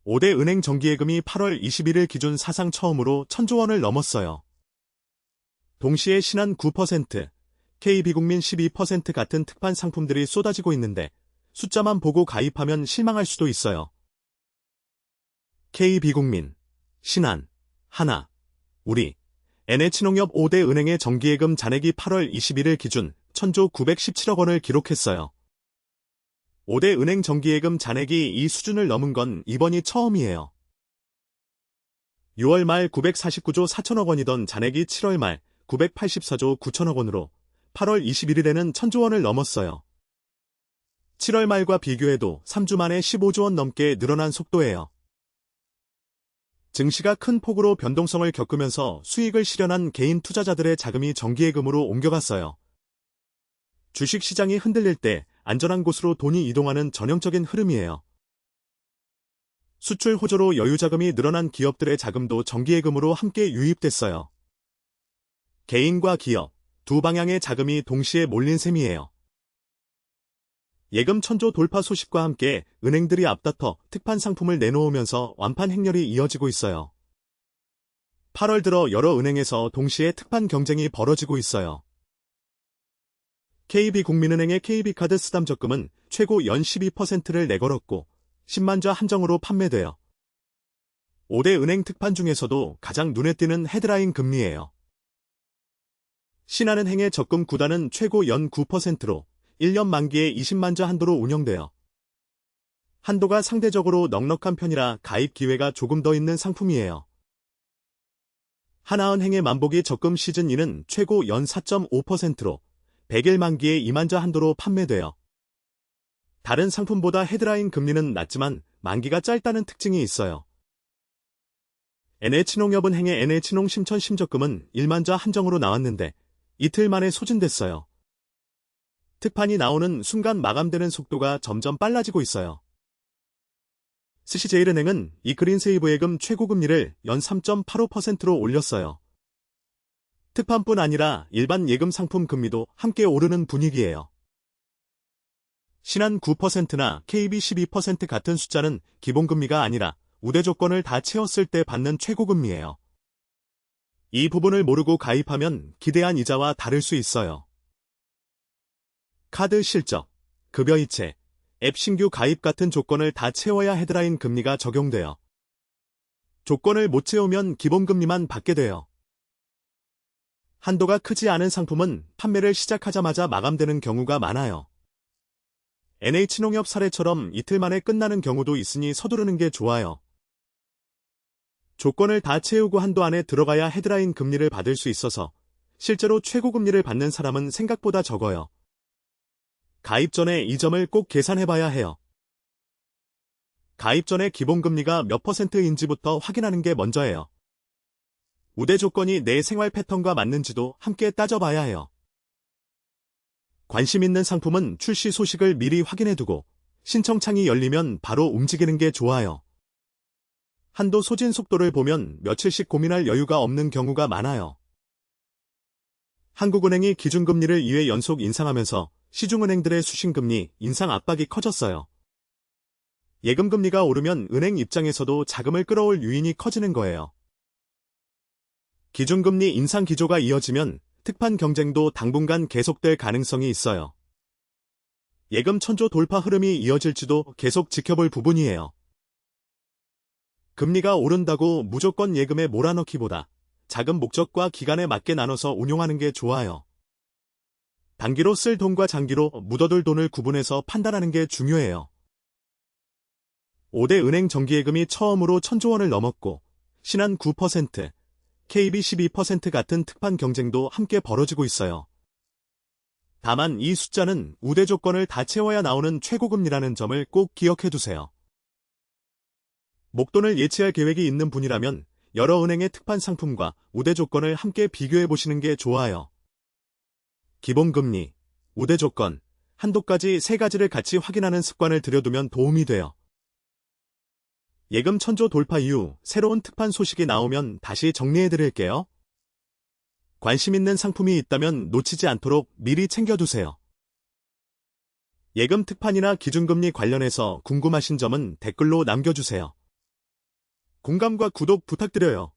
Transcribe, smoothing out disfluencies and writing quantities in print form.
5대 은행 정기예금이 8월 21일 기준 사상 처음으로 1,000조 원을 넘었어요. 동시에 신한 9%, KB국민 12% 같은 특판 상품들이 쏟아지고 있는데 숫자만 보고 가입하면 실망할 수도 있어요. KB국민, 신한, 하나, 우리, NH농협 5대 은행의 정기예금 잔액이 8월 21일 기준 1,000조 917억 원을 기록했어요. 5대 은행 정기예금 잔액이 이 수준을 넘은 건 이번이 처음이에요. 6월 말 949조 4천억 원이던 잔액이 7월 말 984조 9천억 원으로 8월 21일에는 1,000조 원을 넘었어요. 7월 말과 비교해도 3주 만에 15조 원 넘게 늘어난 속도예요. 증시가 큰 폭으로 변동성을 겪으면서 수익을 실현한 개인 투자자들의 자금이 정기예금으로 옮겨갔어요. 주식시장이 흔들릴 때 안전한 곳으로 돈이 이동하는 전형적인 흐름이에요. 수출 호조로 여유자금이 늘어난 기업들의 자금도 정기예금으로 함께 유입됐어요. 개인과 기업, 두 방향의 자금이 동시에 몰린 셈이에요. 예금 1,000조 돌파 소식과 함께 은행들이 앞다퉈 특판 상품을 내놓으면서 완판 행렬이 이어지고 있어요. 8월 들어 여러 은행에서 동시에 특판 경쟁이 벌어지고 있어요. KB국민은행의 KB카드 쓰담 적금은 최고 연 12%를 내걸었고 10만 자 한정으로 판매되어 5대 은행 특판 중에서도 가장 눈에 띄는 헤드라인 금리예요. 신한은행의 적금 9단은 최고 연 9%로 1년 만기에 20만 자 한도로 운영되어 한도가 상대적으로 넉넉한 편이라 가입 기회가 조금 더 있는 상품이에요. 하나은행의 만보기 적금 시즌2는 최고 연 4.5%로 100일 만기에 2만 자 한도로 판매되어 다른 상품보다 헤드라인 금리는 낮지만 만기가 짧다는 특징이 있어요. NH농협은행의 NH농 심천 심적금은 1만 자 한정으로 나왔는데 이틀 만에 소진됐어요. 특판이 나오는 순간 마감되는 속도가 점점 빨라지고 있어요. 스시제일은행은 이그린세이브 예금 최고금리를 연 3.85%로 올렸어요. 특판뿐 아니라 일반 예금 상품 금리도 함께 오르는 분위기예요. 신한 9%나 KB 12% 같은 숫자는 기본금리가 아니라 우대 조건을 다 채웠을 때 받는 최고금리예요. 이 부분을 모르고 가입하면 기대한 이자와 다를 수 있어요. 카드 실적, 급여 이체, 앱 신규 가입 같은 조건을 다 채워야 헤드라인 금리가 적용돼요. 조건을 못 채우면 기본금리만 받게 돼요. 한도가 크지 않은 상품은 판매를 시작하자마자 마감되는 경우가 많아요. NH농협 사례처럼 이틀 만에 끝나는 경우도 있으니 서두르는 게 좋아요. 조건을 다 채우고 한도 안에 들어가야 헤드라인 금리를 받을 수 있어서 실제로 최고금리를 받는 사람은 생각보다 적어요. 가입 전에 이 점을 꼭 계산해봐야 해요. 가입 전에 기본금리가 몇 %인지부터 확인하는 게 먼저예요. 우대 조건이 내 생활 패턴과 맞는지도 함께 따져봐야 해요. 관심 있는 상품은 출시 소식을 미리 확인해두고 신청창이 열리면 바로 움직이는 게 좋아요. 한도 소진 속도를 보면 며칠씩 고민할 여유가 없는 경우가 많아요. 한국은행이 기준금리를 2회 연속 인상하면서 시중은행들의 수신금리 인상 압박이 커졌어요. 예금금리가 오르면 은행 입장에서도 자금을 끌어올 유인이 커지는 거예요. 기준금리 인상 기조가 이어지면 특판 경쟁도 당분간 계속될 가능성이 있어요. 예금 1,000조 돌파 흐름이 이어질지도 계속 지켜볼 부분이에요. 금리가 오른다고 무조건 예금에 몰아넣기보다 자금 목적과 기간에 맞게 나눠서 운용하는 게 좋아요. 단기로 쓸 돈과 장기로 묻어둘 돈을 구분해서 판단하는 게 중요해요. 5대 은행 정기예금이 처음으로 1,000조 원을 넘었고 신한 9%, KB 12% 같은 특판 경쟁도 함께 벌어지고 있어요. 다만 이 숫자는 우대 조건을 다 채워야 나오는 최고금리라는 점을 꼭 기억해두세요. 목돈을 예치할 계획이 있는 분이라면 여러 은행의 특판 상품과 우대 조건을 함께 비교해보시는 게 좋아요. 기본금리, 우대 조건, 한도까지 세 가지를 같이 확인하는 습관을 들여두면 도움이 돼요. 예금 1,000조 돌파 이후 새로운 특판 소식이 나오면 다시 정리해드릴게요. 관심 있는 상품이 있다면 놓치지 않도록 미리 챙겨두세요. 예금 특판이나 기준금리 관련해서 궁금하신 점은 댓글로 남겨주세요. 공감과 구독 부탁드려요.